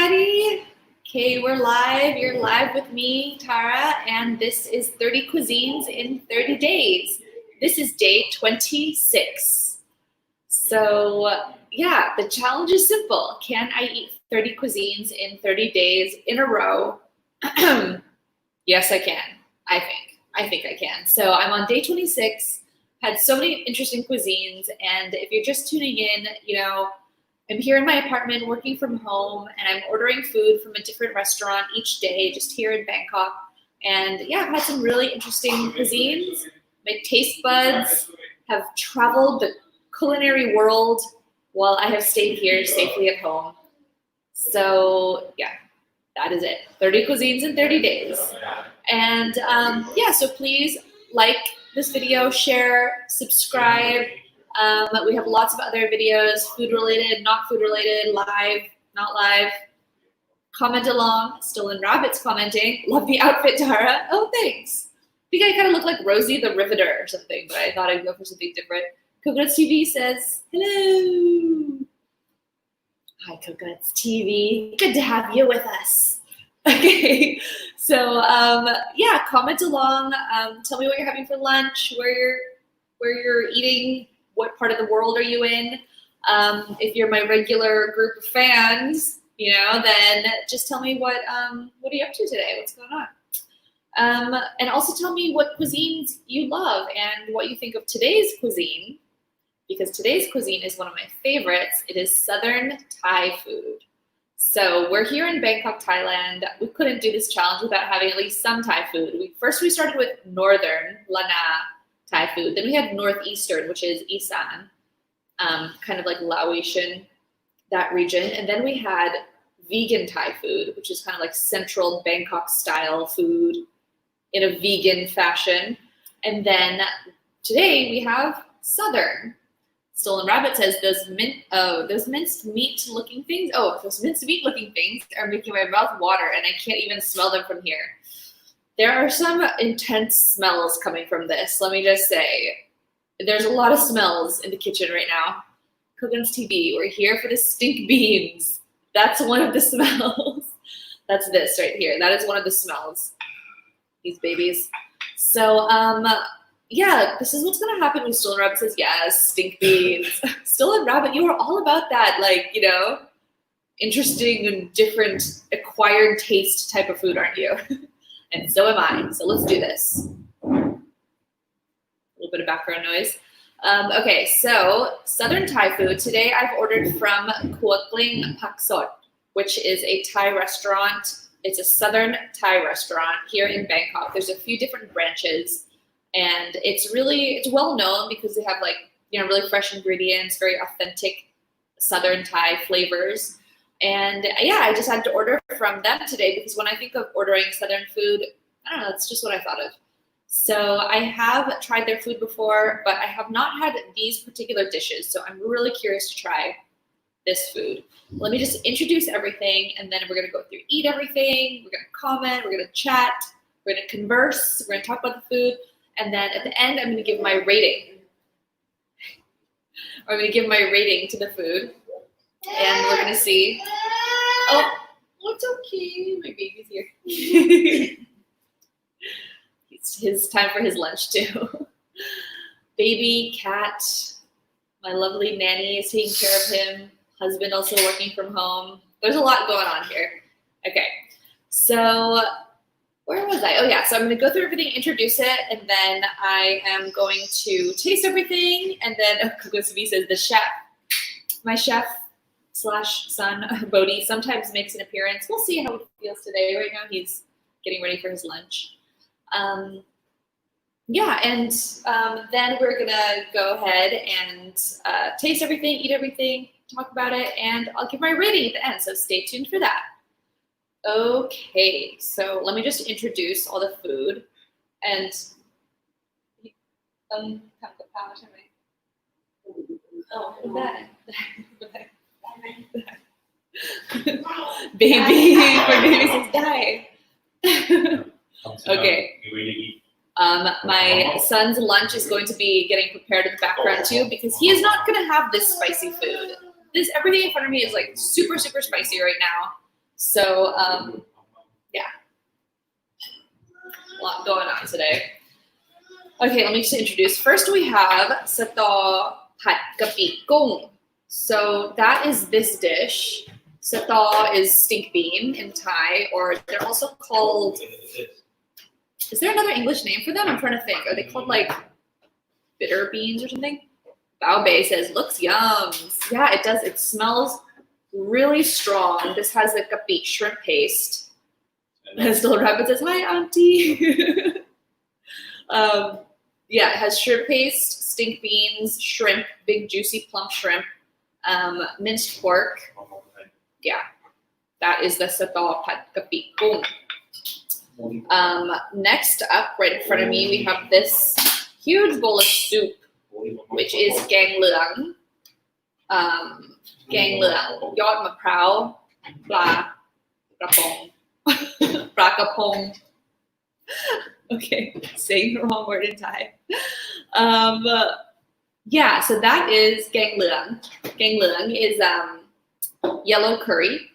everybody. Okay, we're live. You're live with me, Tara, and this is 30 Cuisines in 30 Days. This is day 26. So, yeah, the challenge is simple. Can I eat 30 cuisines in 30 days in a row? Yes, I can. I think I can. So I'm on day 26, had so many interesting cuisines, and if you're just tuning in, I'm here in my apartment working from home, and I'm ordering food from a different restaurant each day just here in Bangkok. And yeah, I've had some really interesting cuisines. My taste buds have traveled the culinary world while I have stayed here safely at home. So yeah, that is it. 30 cuisines in 30 days. And so please like this video, share, subscribe. We have lots of other videos, food related, not food related, live, not live. Comment along. Stolen Rabbit's commenting. Love the outfit, Tara. Oh, thanks. I think I kind of look like Rosie the Riveter or something, but I thought I'd go for something different. Coconuts TV says, hello. Hi, Coconuts TV. Good to have you with us. Okay, so comment along. Tell me what you're having for lunch, where you're eating. What part of the world are you in? If you're my regular group of fans, then just tell me what are you up to today? What's going on? And also tell me what cuisines you love and what you think of today's cuisine, because today's cuisine is one of my favorites. It is Southern Thai food. So we're here in Bangkok, Thailand. We couldn't do this challenge without having at least some Thai food. We started with Northern Lana Thai food. Then we had Northeastern, which is Isan, kind of like Laotian, that region. And then we had vegan Thai food, which is kind of like central Bangkok style food in a vegan fashion. And then today we have Southern. Stolen Rabbit says those minced meat looking things. Oh, those minced meat looking things are making my mouth water, and I can't even smell them from here. There are some intense smells coming from this. Let me just say, there's a lot of smells in the kitchen right now. Coconuts TV, we're here for the stink beans. That's one of the smells. That's this right here. That is one of the smells. These babies. So, this is what's gonna happen when Stolen Rabbit says, yes, stink beans. Stolen Rabbit, you are all about that, interesting and different acquired taste type of food, aren't you? And so am I. So let's do this. A little bit of background noise. Okay, so Southern Thai food. Today I've ordered from Khua Kling Pak Sod, which is a Thai restaurant. It's a Southern Thai restaurant here in Bangkok. There's a few different branches, and it's well known because they have really fresh ingredients, very authentic Southern Thai flavors. And I just had to order from them today because when I think of ordering Southern food, I don't know, that's just what I thought of. So I have tried their food before, but I have not had these particular dishes. So I'm really curious to try this food. Let me just introduce everything, and then we're going to go through, eat everything. We're going to comment. We're going to chat. We're going to converse. We're going to talk about the food. And then at the end, I'm going to give my rating. I'm going to give my rating to the food. And we're going to see. Oh, it's okay. My baby's here. It's his time for his lunch, too. Baby, cat, my lovely nanny is taking care of him. Husband also working from home. There's a lot going on here. Okay, so where was I? Oh, yeah, so I'm going to go through everything, introduce it, and then I am going to taste everything. And then Kogosubi says the chef, my chef / son, Bodhi, sometimes makes an appearance. We'll see how he feels today. Right now he's getting ready for his lunch. Then we're going to go ahead and taste everything, eat everything, talk about it, and I'll give my rating at the end, so stay tuned for that. Okay, so let me just introduce all the food. And baby, my baby says die. Okay. My son's lunch is going to be getting prepared in the background too, because he is not going to have this spicy food. Everything in front of me is super, super spicy right now. So yeah, a lot going on today. Okay, let me just introduce. First we have Sataw Kapi Goong. So that is this dish. Sataw is stink bean in Thai, or they're also called, is there another English name for them? I'm trying to think. Are they called like bitter beans or something? Bao Bei says, looks yum. Yeah, it does. It smells really strong. This has the kapi shrimp paste. As Little Rabbit says, hi, auntie. Yeah, it has shrimp paste, stink beans, shrimp, big juicy plump shrimp, minced pork. Yeah, that is the Sataw Kapi Goong. Next up, right in front of me, we have this huge bowl of soup, which is Gaeng Leung. Gaeng Leung, yod maprao, grapong. Prakapong. Okay, saying the wrong word in Thai. Yeah, so that is Gaeng Leung. Gaeng Leung is yellow curry,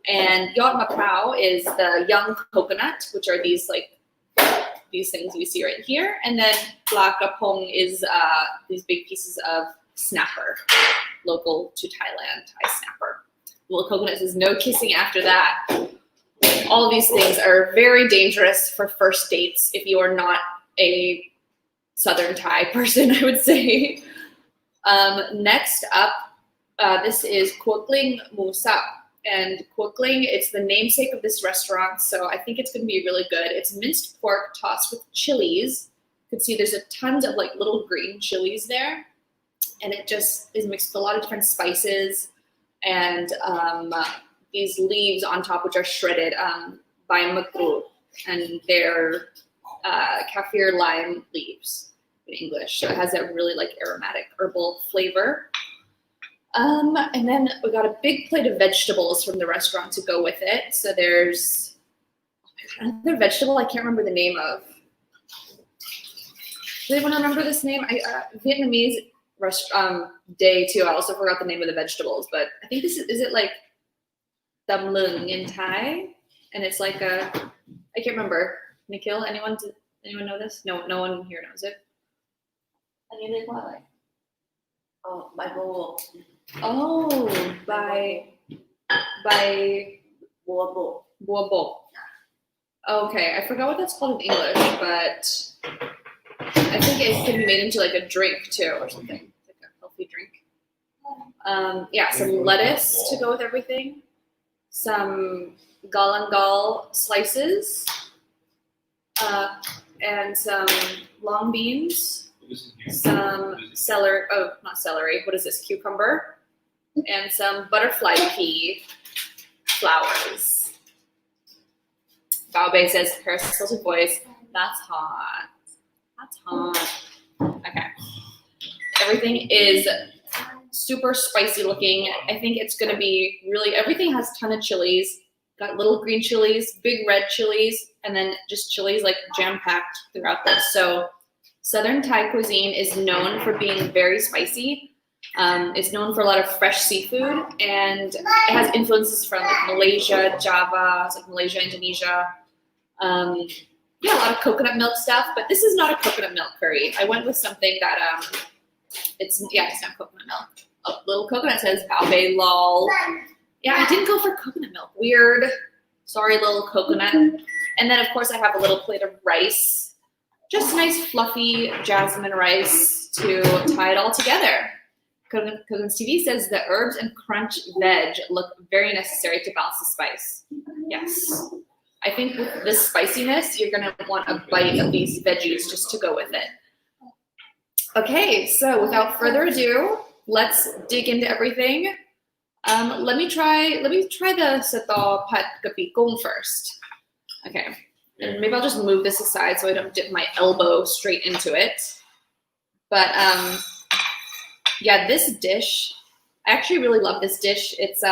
and yod maprao is the young coconut, which are these these things we see right here, and then prakapong is these big pieces of snapper, local to Thailand, Thai snapper. Little coconut says no kissing after that. All of these things are very dangerous for first dates if you are not a Southern Thai person, I would say. Next up, this is Khua Kling Pak Sod. And Khua Kling, it's the namesake of this restaurant, so I think it's going to be really good. It's minced pork tossed with chilies. You can see there's a tons of like little green chilies there. And it just is mixed with a lot of different spices and these leaves on top, which are shredded by maprao, and they're kaffir lime leaves in English. So it has that really like aromatic herbal flavor. And then we got a big plate of vegetables from the restaurant to go with it. So there's another vegetable I can't remember the name of. Does anyone remember this name? Vietnamese day too. I also forgot the name of the vegetables, but I think this is it like Tam Leung in Thai? And it's like I can't remember. Nikhil, anyone know this? No one here knows it. Oh, by bowl. Oh, by Bobo. Okay, I forgot what that's called in English, but I think it can be made into like a drink too or something. Like a healthy drink. Yeah, some lettuce to go with everything. Some galangal slices, and some long beans, some celery, not celery, what is this, cucumber, and some butterfly pea flowers. Bao Bei says, Paraceltic voice, that's hot. That's hot. Okay. Everything is super spicy looking. I think it's going to be really, everything has a ton of chilies. Got little green chilies, big red chilies, and then just chilies like jam-packed throughout this. So Southern Thai cuisine is known for being very spicy. It's known for a lot of fresh seafood, and it has influences from like Malaysia, Java, like Malaysia, Indonesia. Yeah, a lot of coconut milk stuff, but this is not a coconut milk curry. I went with something that it's not coconut milk. A little coconut says Bao Bei lol. Yeah, I didn't go for coconut milk. Weird. Sorry, little coconut. And then of course I have a little plate of rice. Just nice fluffy jasmine rice to tie it all together. Coconut's TV says the herbs and crunch veg look very necessary to balance the spice. Yes. I think with this spiciness, you're gonna want a bite of these veggies just to go with it. Okay, so without further ado, let's dig into everything. Let me try the Sataw Kapi Goong first. Okay, and maybe I'll just move this aside so I don't dip my elbow straight into it. But yeah, this dish, I actually really love this dish. It's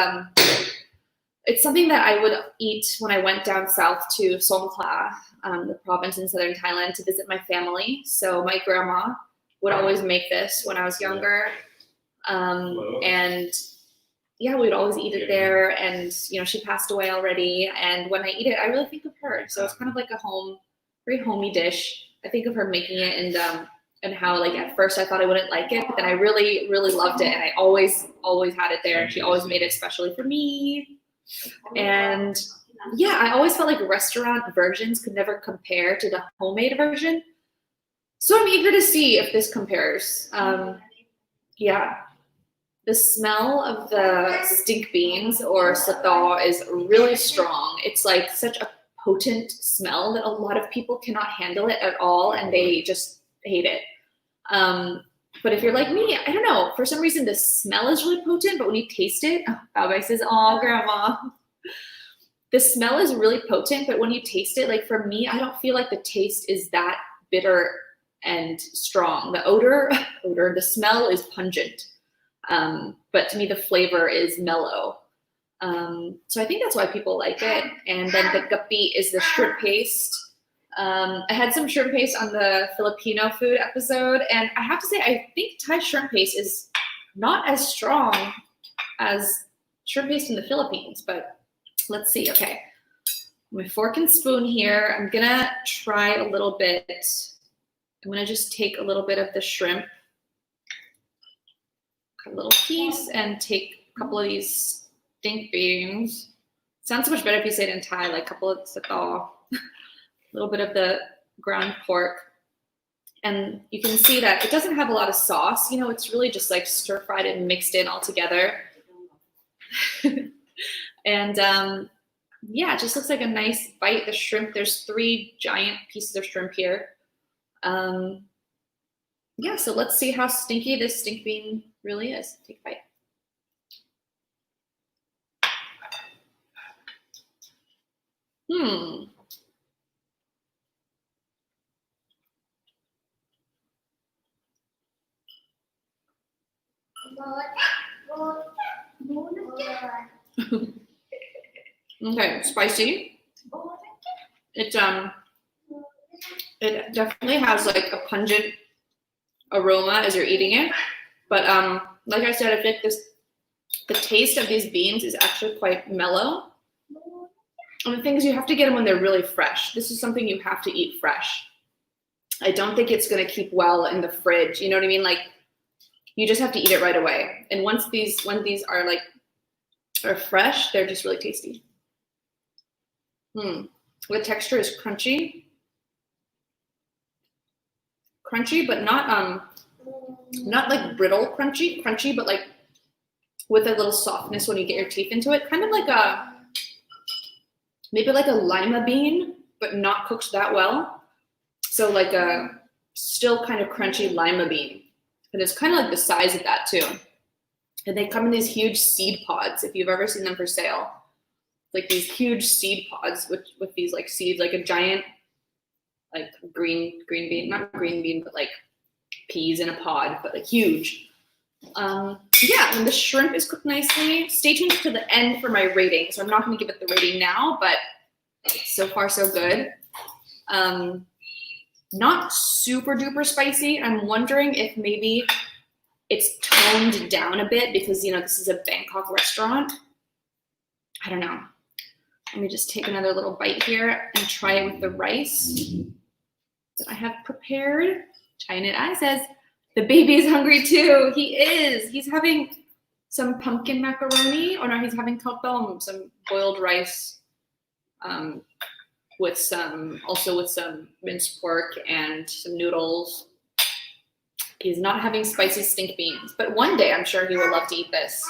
something that I would eat when I went down south to Songkhla, the province in southern Thailand, to visit my family. So my grandma would always make this when I was younger. And yeah, we'd always eat it there. And, you know, she passed away already. And when I eat it, I really think of her. So it's kind of like a very homey dish. I think of her making it and how like at first I thought I wouldn't like it, but then I really, really loved it. And I always had it there. And she always made it especially for me. And yeah, I always felt like restaurant versions could never compare to the homemade version. So I'm eager to see if this compares. Yeah. The smell of the stink beans or sataw is really strong. It's like such a potent smell that a lot of people cannot handle it at all and they just hate it. But if you're like me, I don't know, for some reason the smell is really potent, but when you taste it, Baba says, "Oh, grandma." The smell is really potent, but when you taste it, like for me, I don't feel like the taste is that bitter and strong. The the smell is pungent. But to me, the flavor is mellow. So I think that's why people like it. And then the gapi is the shrimp paste. I had some shrimp paste on the Filipino food episode, and I have to say, I think Thai shrimp paste is not as strong as shrimp paste in the Philippines, but let's see. Okay, my fork and spoon here. I'm gonna try a little bit. I'm gonna just take a little bit of the shrimp, a little piece, and take a couple of these stink beans. Sounds so much better if you say it in Thai, like a couple of sataw, a little bit of the ground pork. And you can see that it doesn't have a lot of sauce. You know, it's really just like stir fried and mixed in all together. And yeah, it just looks like a nice bite. The shrimp, there's 3 giant pieces of shrimp here. Yeah, so let's see how stinky this stink bean really is. Take a bite. Okay, spicy. It definitely has like a pungent aroma as you're eating it, but like I said, I think the taste of these beans is actually quite mellow. And the thing is, you have to get them when they're really fresh. This is something you have to eat fresh. I don't think it's going to keep well in the fridge. You know what I mean? Like, you just have to eat it right away. And when these are fresh, they're just really tasty. The texture is crunchy, but not like brittle crunchy, but like with a little softness when you get your teeth into it. Kind of like maybe like a lima bean, but not cooked that well. So like a still kind of crunchy lima bean. And it's kind of like the size of that too. And they come in these huge seed pods, if you've ever seen them for sale. Like these huge seed pods with these like seeds, like a giant like green bean, not green bean, but like peas in a pod, but like huge. Yeah, and the shrimp is cooked nicely. Stay tuned to the end for my rating. So I'm not going to give it the rating now, but so far so good. Not super duper spicy. I'm wondering if maybe it's toned down a bit because, you know, this is a Bangkok restaurant. I don't know. Let me just take another little bite here and try it with the rice that I have prepared. China Eye says, the baby is hungry too. He is. He's having some pumpkin macaroni, or no, he's having katom, some boiled rice, with some minced pork and some noodles. He's not having spicy stink beans, but one day I'm sure he will love to eat this.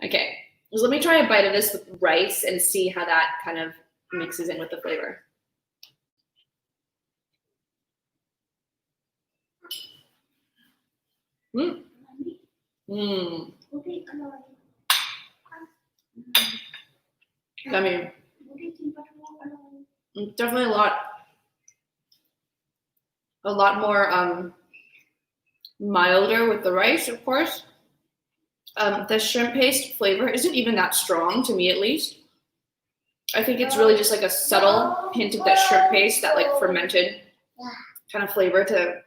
Okay, so let me try a bite of this with rice and see how that kind of mixes in with the flavor. Yummy. Definitely a lot more milder with the rice, of course. The shrimp paste flavor isn't even that strong, to me at least. I think it's really just like a subtle hint of that shrimp paste, that like fermented kind of flavor to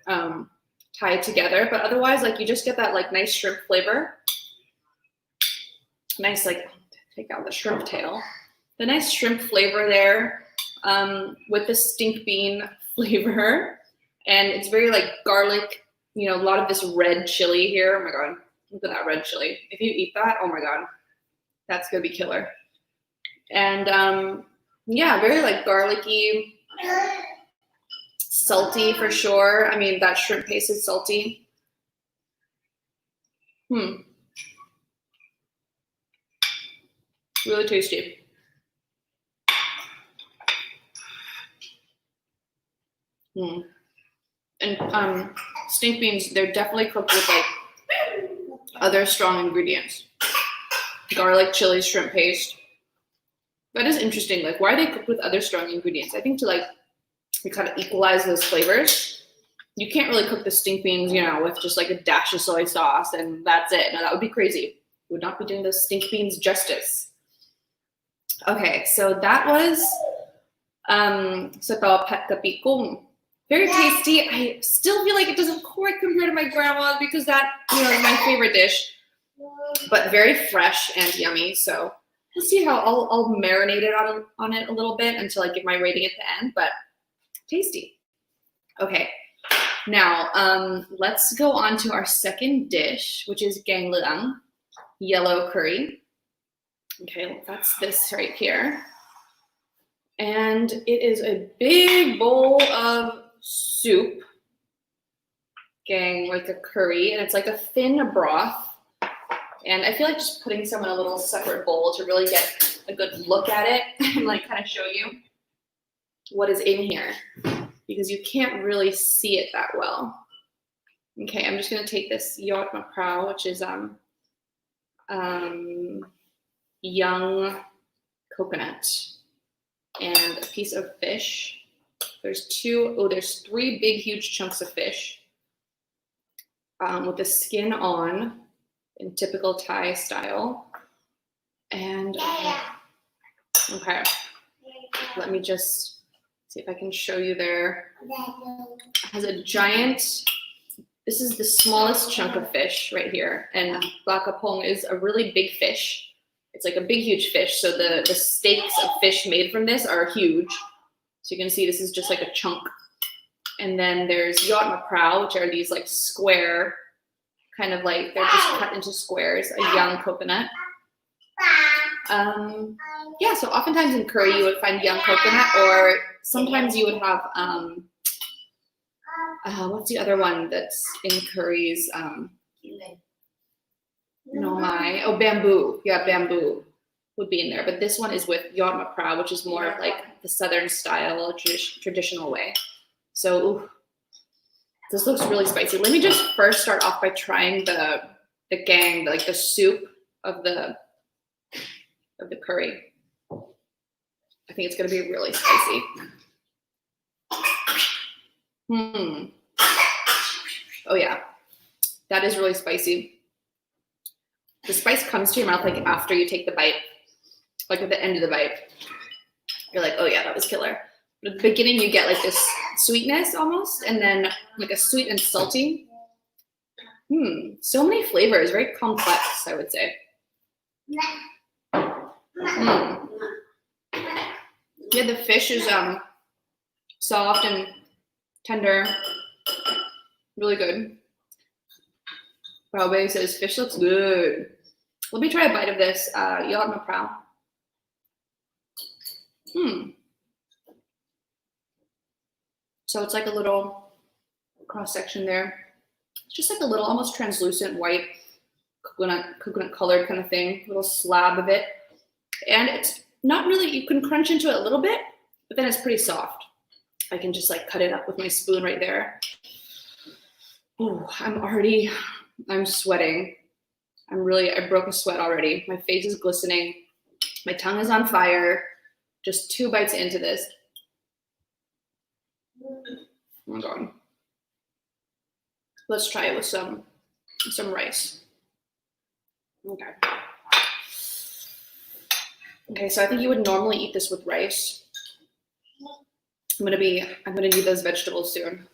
tie together, but otherwise, like you just get that like nice shrimp flavor. Nice, like take out the shrimp tail. The nice shrimp flavor there with the stink bean flavor. And it's very like garlic, you know, a lot of this red chili here. Oh my God, look at that red chili. If you eat that, oh my God, that's gonna be killer. And yeah, very like garlicky, salty for sure. I mean, that shrimp paste is salty. Really tasty. And stink beans, they're definitely cooked with like other strong ingredients. Garlic, chili, shrimp paste. That is interesting. Like, why are they cooked with other strong ingredients? I think to like kind of equalize those flavors. You can't really cook the stink beans, you know, with just like a dash of soy sauce and that's it. No, that would be crazy. Would not be doing the stink beans justice. Okay, so that was Sataw Kapi Goong. Very tasty. I still feel like it doesn't quite compare to my grandma's because that, you know, is my favorite dish. But very fresh and yummy. So we'll see how I'll marinate it on it a little bit until I give my rating at the end. But tasty. Okay. Now let's go on to our second dish, which is Gaeng Leung, yellow curry. Okay, that's this right here. And it is a big bowl of soup, gang, like a curry, and it's like a thin broth. And I feel like just putting some in a little separate bowl to really get a good look at it and like kind of show you what is in here because you can't really see it that well. Okay, I'm just gonna take this yod maprao, which is young coconut, and a piece of fish. There's three big, huge chunks of fish with the skin on in typical Thai style. And okay, let me just see if I can show you there. It has a giant, this is the smallest chunk of fish right here. And grapong is a really big fish. It's like a big, huge fish. So the steaks of fish made from this are huge. So you can see this is just like a chunk. And then there's yod maprao, which are these like square, kind of like, they're just cut into squares, a young coconut. Yeah, so oftentimes in curry you would find young coconut, or sometimes you would have, what's the other one that's in curries? Bamboo. Yeah, bamboo would be in there. But this one is with yod maprao, which is more of like the southern style, traditional way. So ooh, this looks really spicy. Let me just first start off by trying the gaeng, like the soup of the curry. I think it's gonna be really spicy. Oh yeah, that is really spicy. The spice comes to your mouth like after you take the bite, like at the end of the bite. You're like, oh yeah, that was killer. But at the beginning, you get like this sweetness almost, and then like a sweet and salty. So many flavors, very complex, I would say. Yeah, the fish is soft and tender, really good. Wow, baby says fish looks good. Let me try a bite of this yod maprao. So it's like a little cross section there. It's just like a little almost translucent white coconut colored kind of thing, little slab of it. And it's not really, you can crunch into it a little bit, but then it's pretty soft. I can just like cut it up with my spoon right there. Oh, I'm sweating. I broke a sweat already. My face is glistening. My tongue is on fire. Just 2 bites into this. Oh my God. Let's try it with some rice. Okay. Okay, so I think you would normally eat this with rice. I'm gonna need those vegetables soon.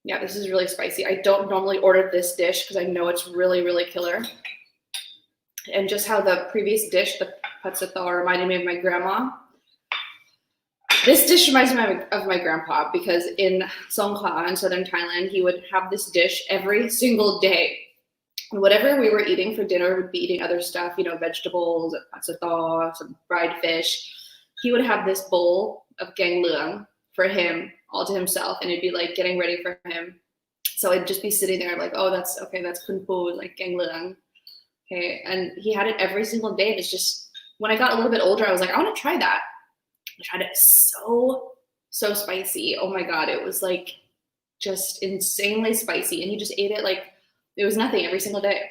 Yeah, this is really spicy. I don't normally order this dish because I know it's really, really killer. And just how the previous dish, the Sataw, reminded me of my grandma. This dish reminds me of my grandpa because in Songkhla in southern Thailand, he would have this dish every single day. And whatever we were eating for dinner, we'd be eating other stuff, you know, vegetables, Sataw, some fried fish. He would have this bowl of Gaeng Leung for him, all to himself, and it'd be like getting ready for him. So I'd just be sitting there like, oh, that's okay, that's Kun Po, like Gaeng Leung. Okay, and he had it every single day. And it's just, when I got a little bit older, I was like, I want to try that. I tried it. So spicy. Oh my God, it was like just insanely spicy. And he just ate it like it was nothing every single day.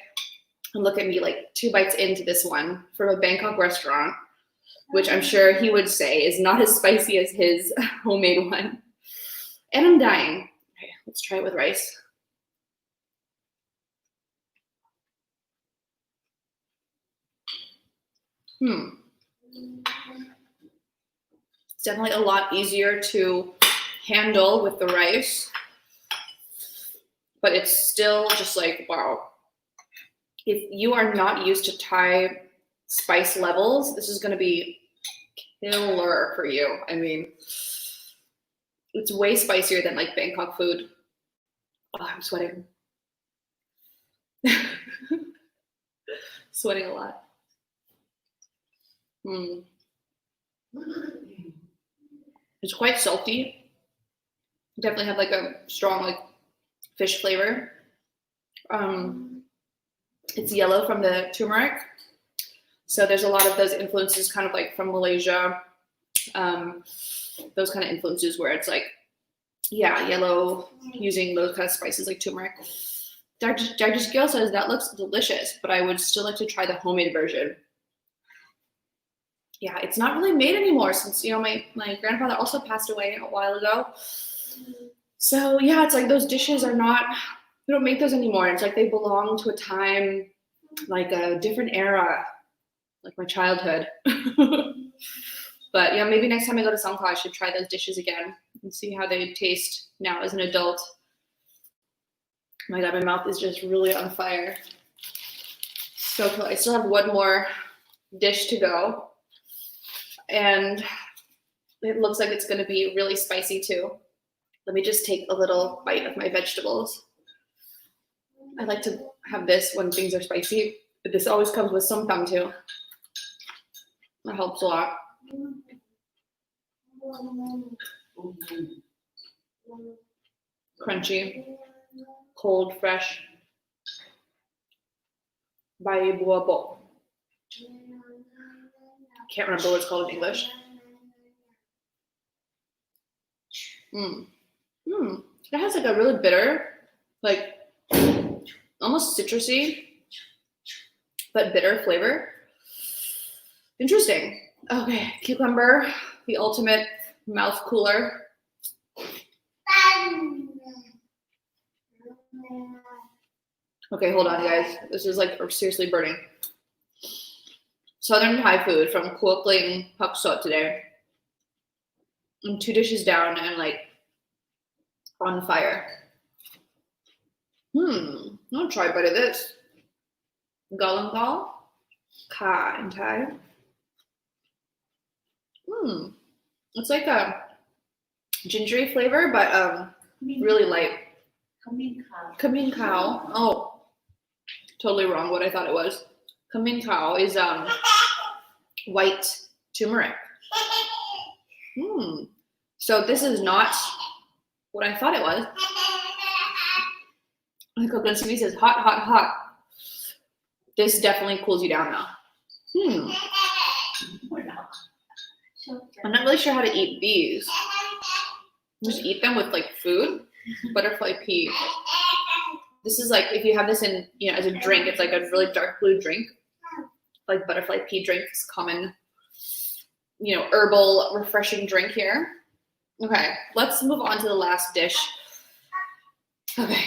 And look at me, like 2 bites into this one from a Bangkok restaurant, which I'm sure he would say is not as spicy as his homemade one. And I'm dying. Okay, let's try it with rice. It's definitely a lot easier to handle with the rice, but it's still just like, wow. If you are not used to Thai spice levels, this is going to be killer for you. I mean, it's way spicier than like Bangkok food. Oh, I'm sweating. Sweating a lot. It's quite salty. Definitely have like a strong like fish flavor. It's yellow from the turmeric. So there's a lot of those influences kind of like from Malaysia. Those kind of influences where it's like, yeah, yellow, using those kind of spices like turmeric. Dr. Gill says that looks delicious, but I would still like to try the homemade version. Yeah, it's not really made anymore since, you know, my grandfather also passed away a while ago. So yeah, it's like those dishes are not, we don't make those anymore. It's like they belong to a time, like a different era, like my childhood. But yeah, maybe next time I go to Songkhla, I should try those dishes again and see how they taste now as an adult. My God, my mouth is just really on fire. So cool. I still have one more dish to go. And it looks like it's going to be really spicy too. Let me just take a little bite of my vegetables. I like to have this when things are spicy, but this always comes with some thumb too. That helps a lot. Crunchy, cold, fresh. Bai bua bo. Can't remember what it's called in English. It has like a really bitter, like almost citrusy, but bitter flavor. Interesting. Okay, cucumber, the ultimate mouth cooler. Okay, hold on, guys. This is like seriously burning. Southern Thai food from Khua Kling Pak Sod today. And 2 dishes down and like on fire. I'll try a bite of this. Galang Ka in Thai. It's like a gingery flavor, but really light. Kamin Khao. Oh, totally wrong what I thought it was. Kamin Khao is white turmeric. So this is not what I thought it was. The coconut sweet says hot, hot, hot. This definitely cools you down now. I'm not really sure how to eat these. Just eat them with like food. Butterfly pea. This is like, if you have this in, you know, as a drink, it's like a really dark blue drink. Like butterfly pea drink is common, you know, herbal refreshing drink here. Okay, let's move on to the last dish. Okay,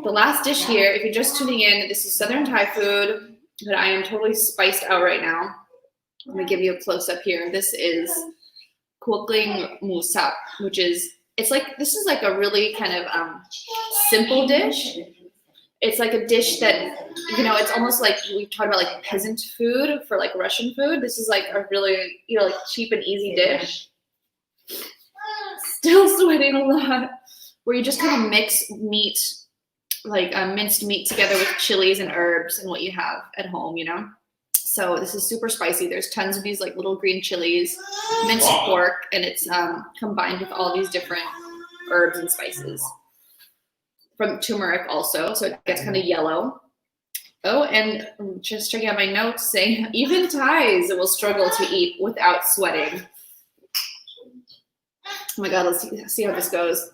the last dish here, if you're just tuning in, this is Southern Thai food that I am totally spiced out right now. Let me give you a close up here. This is Khua Kling Pak Sod, which is it's like, this is like a really kind of simple dish. It's like a dish that, you know, it's almost like we talked about like peasant food for like Russian food. This is like a really, you know, like cheap and easy dish. Still sweating a lot. Where you just kind of mix meat, like minced meat together with chilies and herbs and what you have at home, you know? So this is super spicy. There's tons of these like little green chilies, minced pork, and it's combined with all these different herbs and spices. From turmeric also, so it gets kind of yellow. Oh, and just checking out my notes saying even Thais will struggle to eat without sweating. Oh my God, let's see how this goes.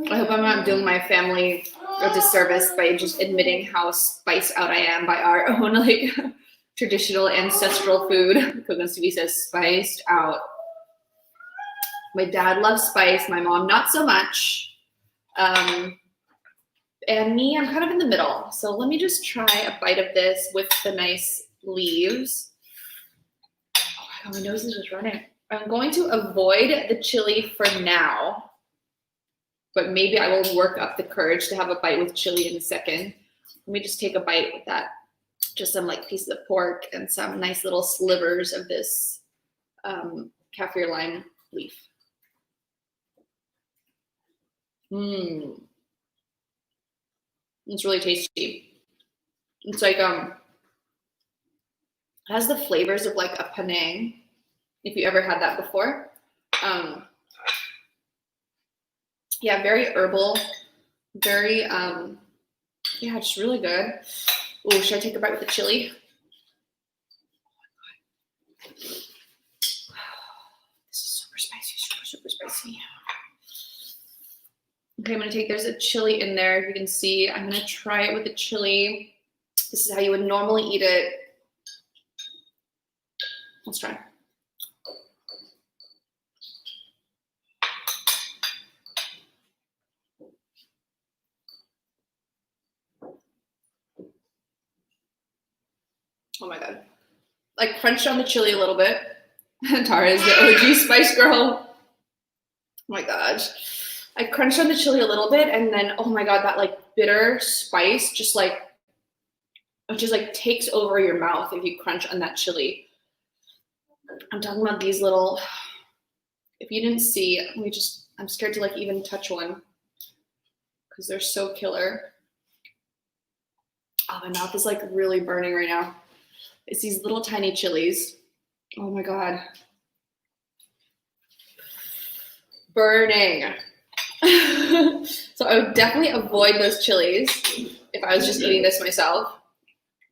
I hope I'm not doing my family a disservice by just admitting how spiced out I am by our own like traditional ancestral food. Kogan Suvi says spiced out. My dad loves spice, my mom not so much. And me, I'm kind of in the middle. So let me just try a bite of this with the nice leaves. Oh my God, my nose is just running. I'm going to avoid the chili for now, but maybe I will work up the courage to have a bite with chili in a second. Let me just take a bite with that. Just some like pieces of pork and some nice little slivers of this kaffir lime leaf. It's really tasty. It's like it has the flavors of like a Penang, if you ever had that before. Yeah, very herbal, very yeah, just really good. Oh, should I take a bite with the chili? This is super spicy, super spicy. Okay, I'm gonna take, there's a chili in there, if you can see. I'm gonna try it with the chili. This is how you would normally eat it. Let's try. Oh my God. I crunched on the chili a little bit. Tara is the OG spice girl. Oh my gosh. I crunched on the chili a little bit, and then, oh my God, that like bitter spice just like takes over your mouth if you crunch on that chili. I'm talking about these little, if you didn't see, I'm scared to like even touch one because they're so killer. Oh, my mouth is like really burning right now. It's these little tiny chilies. Oh my God. Burning. So I would definitely avoid those chilies if I was just eating this myself.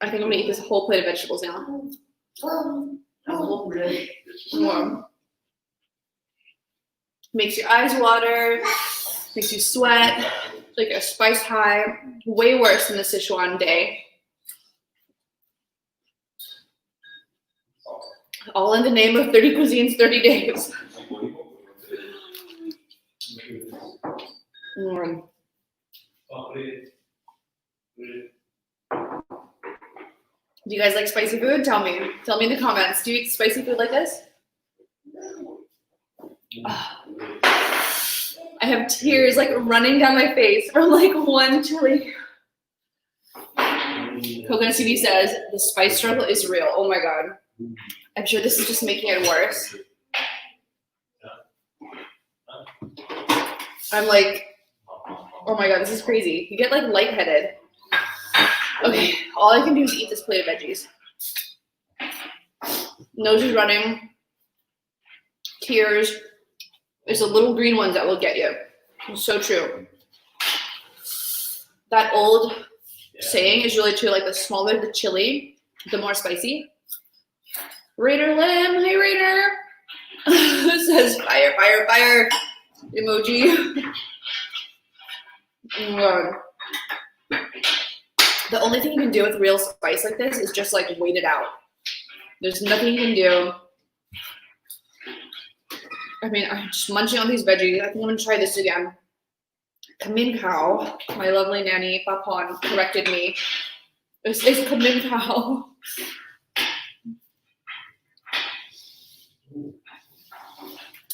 I think I'm gonna eat this whole plate of vegetables now. Makes your eyes water, makes you sweat, like a spice high, way worse than the Sichuan day. All in the name of 30 cuisines, 30 days. Do you guys like spicy food? Tell me. Tell me in the comments. Do you eat spicy food like this? I have tears like running down my face from like one chili. Coconut CB says the spice struggle is real. Oh my God. I'm sure this is just making it worse. I'm like, oh my God, this is crazy. You get like lightheaded. Okay, all I can do is eat this plate of veggies. Nose is running. Tears. It's the little green ones that will get you. It's so true. That old saying is really true. Like the smaller the chili, the more spicy. Raider Lim, hey Raider. Says fire, fire, fire. Emoji. Oh God. The only thing you can do with real spice like this is just like wait it out. There's nothing you can do. I mean, I'm just munching on these veggies. I think I'm gonna try this again. Kamin Kao, my lovely nanny, Papon, corrected me. This is Kamin Kao.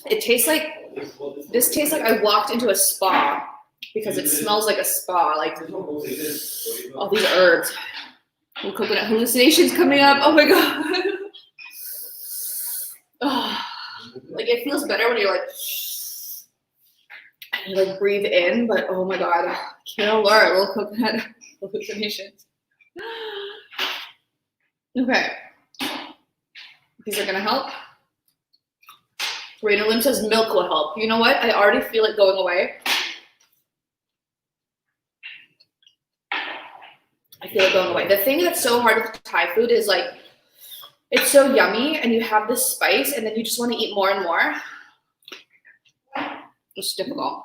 It tastes like, this tastes like I walked into a spa because it smells like a spa, like all these herbs. Oh, coconut hallucinations coming up. Oh my God. Oh, like it feels better when you're like, and you like breathe in, but oh my God, killer little coconut hallucinations. Okay. These are gonna help. Raina Lim says milk will help. You know what? I already feel it going away. I feel it going away. The thing that's so hard with Thai food is like, it's so yummy and you have this spice and then you just want to eat more and more. It's difficult.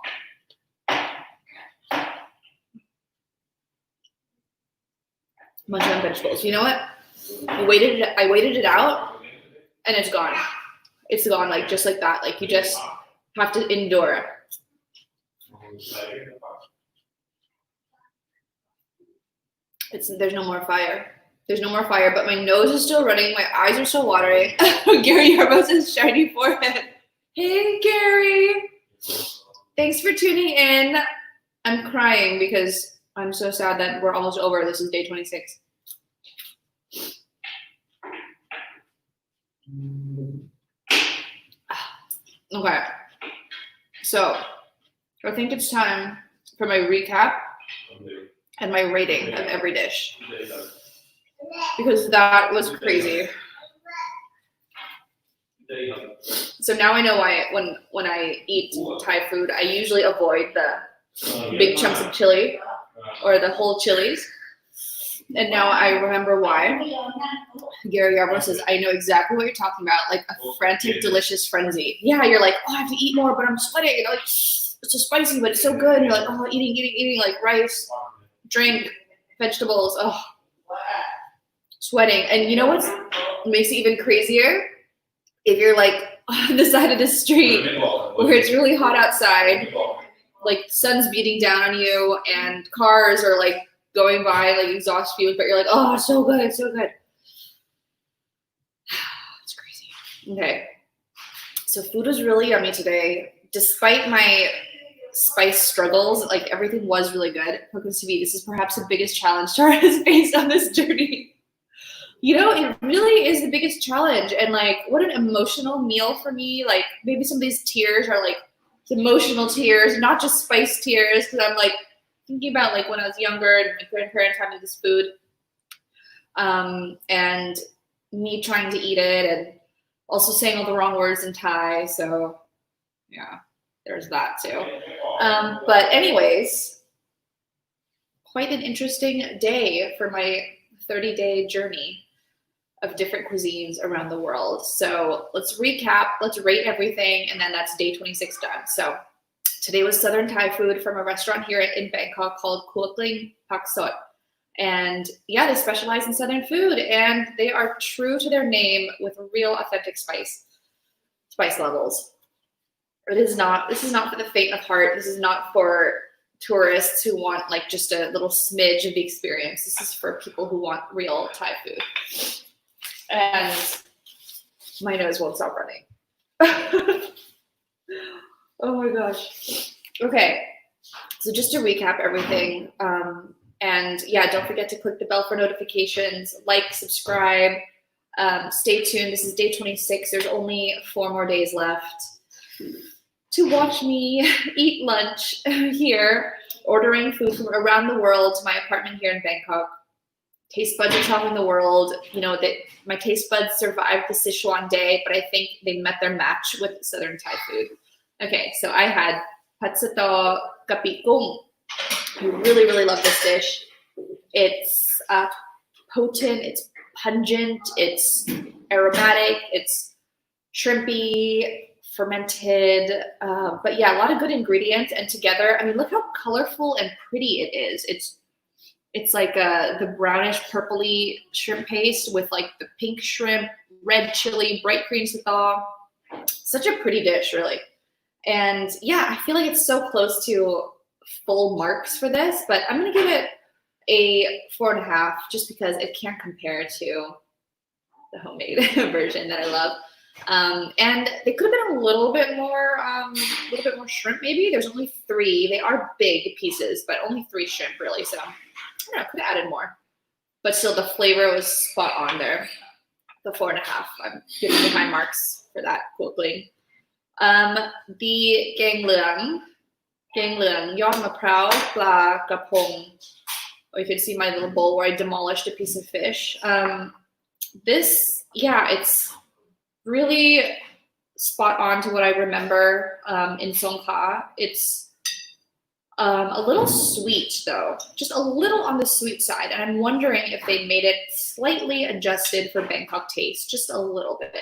Munching on vegetables. You know what? I waited it out and it's gone. It's gone like just like that. Like you just have to endure. There's no more fire. There's no more fire, but my nose is still running. My eyes are still watering. Gary Yarbrough says shiny forehead. Hey, Gary. Thanks for tuning in. I'm crying because I'm so sad that we're almost over. This is day 26. Okay. So I think it's time for my recap and my rating of every dish, because that was crazy. So now I know why when I eat Thai food, I usually avoid the big chunks of chili or the whole chilies. And now I remember why. Gary Yarbrough says, I know exactly what you're talking about, like a frantic, delicious frenzy. Yeah, you're like, oh, I have to eat more, but I'm sweating. You know, like, it's so spicy, but it's so good. And you're like, oh, eating, like rice, drink, vegetables, oh, sweating. And you know what makes it even crazier? If you're like on the side of the street where it's really hot outside, like sun's beating down on you and cars are like going by like exhaust fumes, but you're like, oh, so good, so good. It's crazy. Okay. So food was really yummy today. Despite my spice struggles, like everything was really good. Focus TV, this is perhaps the biggest challenge Tara has faced on this journey. You know, it really is the biggest challenge. And like, what an emotional meal for me. Like maybe some of these tears are like emotional tears, not just spice tears. Cause I'm like thinking about like when I was younger and my grandparents having this food, and me trying to eat it and also saying all the wrong words in Thai. So yeah, there's that too. But anyways, quite an interesting day for my 30-day journey of different cuisines around the world. So let's recap, let's rate everything, and then that's day 26 done. So today was Southern Thai food from a restaurant here in Bangkok called Khua Kling Pak Sod. And yeah, they specialize in Southern food and they are true to their name with real authentic spice levels. This is not for the faint of heart. This is not for tourists who want like just a little smidge of the experience. This is for people who want real Thai food. And my nose won't stop running. Oh my gosh. Okay. So just to recap everything, and yeah, don't forget to click the bell for notifications, like, subscribe, stay tuned. This is day 26. There's only 4 more days left to watch me eat lunch here, ordering food from around the world to my apartment here in Bangkok. Taste buds are traveling the world. You know, that my taste buds survived the Sichuan day, but I think they met their match with Southern Thai food. Okay, so I had Sataw Kapi Goong. I really, really love this dish. It's potent, it's pungent, it's aromatic, it's shrimpy, fermented, but yeah, a lot of good ingredients. And together, I mean, look how colorful and pretty it is. It's like the brownish purpley shrimp paste with like the pink shrimp, red chili, bright green sataw. Such a pretty dish, really. And yeah, I feel like it's so close to full marks for this, but I'm gonna give it a 4.5 just because it can't compare to the homemade version that I love. And they could have been a little bit more shrimp maybe. There's only 3. They are big pieces, but only 3 shrimp really. So I don't know, could have added more. But still, the flavor was spot on there. The 4.5. I'm giving you high marks for that quickly. The Gaeng Leung, yod maprao, plากะพง. Or you can see my little bowl where I demolished a piece of fish. This, yeah, it's really spot on to what I remember in Songkla. It's a little sweet though, just a little on the sweet side. And I'm wondering if they made it slightly adjusted for Bangkok taste, just a little bit.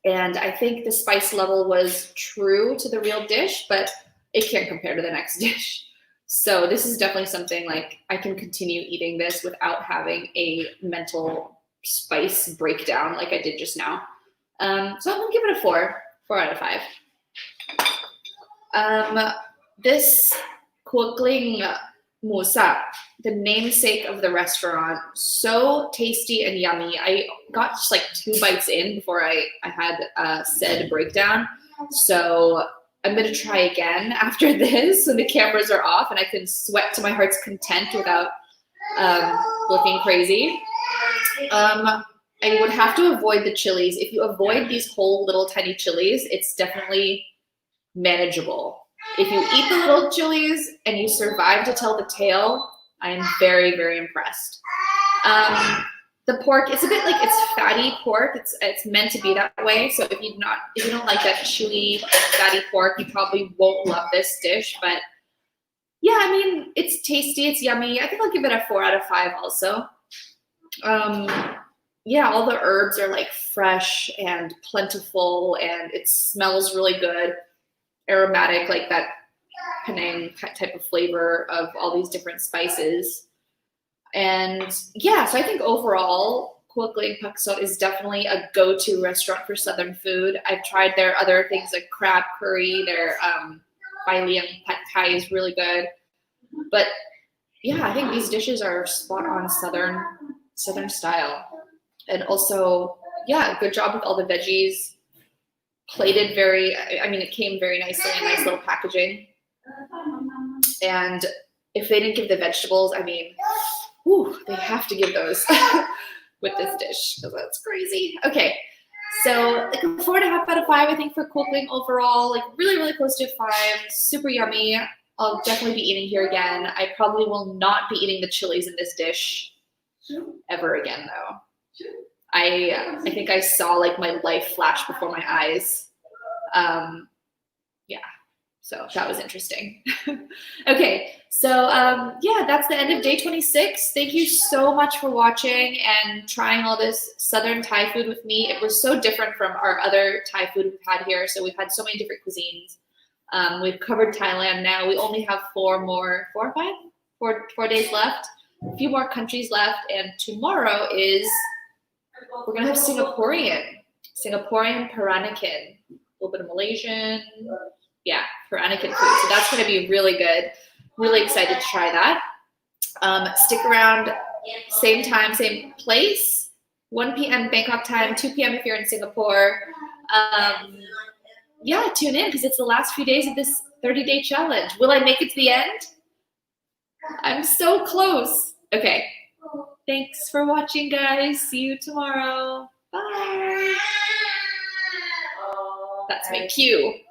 And I think the spice level was true to the real dish, but it can't compare to the next dish. So this is definitely something like I can continue eating this without having a mental spice breakdown like I did just now. So I'm gonna give it a 4 out of 5. This Khua Kling Pak, the namesake of the restaurant, so tasty and yummy. I got just like 2 bites in before I had said breakdown. So I'm gonna try again after this when the cameras are off and I can sweat to my heart's content without looking crazy. I would have to avoid the chilies. If you avoid these whole little tiny chilies, it's definitely manageable. If you eat the little chilies and you survive to tell the tale, I am very, very impressed. The pork, it's a bit like it's fatty pork. It's meant to be that way. So if you don't like that chewy, fatty pork, you probably won't love this dish. But yeah, I mean, it's tasty, it's yummy. I think I'll give it a 4 out of 5 also. Yeah, all the herbs are like fresh and plentiful, and it smells really good, aromatic, like that Penang type of flavor of all these different spices. And yeah, so I think overall, Khua Kling Pak Sod is definitely a go-to restaurant for Southern food. I've tried their other things like crab curry, their Bai Liang pad thai is really good. But yeah, I think these dishes are spot on Southern style. And also, yeah, good job with all the veggies. Plated it came very nicely in nice little packaging. And if they didn't give the vegetables, I mean, they have to give those with this dish because that's crazy. Okay, so like a 4.5 out of 5, I think, for Khua Kling overall. Like really, really close to 5. Super yummy. I'll definitely be eating here again. I probably will not be eating the chilies in this dish ever again, though. I think I saw like my life flash before my eyes. Yeah, so that was interesting. Okay, so yeah, that's the end of day 26. Thank you so much for watching and trying all this Southern Thai food with me. It was so different from our other Thai food we've had here. So we've had so many different cuisines. We've covered Thailand now. We only have 4 days left. A few more countries left, and tomorrow we're gonna have Singaporean Peranakan, a little bit of Malaysian, yeah, Peranakan food. So that's gonna be really good. Really excited to try that. Stick around, same time, same place, 1 p.m. Bangkok time, 2 p.m. if you're in Singapore. Yeah, tune in because it's the last few days of this 30-day challenge. Will I make it to the end? I'm so close. Okay. Thanks for watching, guys. See you tomorrow. Bye. That's my cue.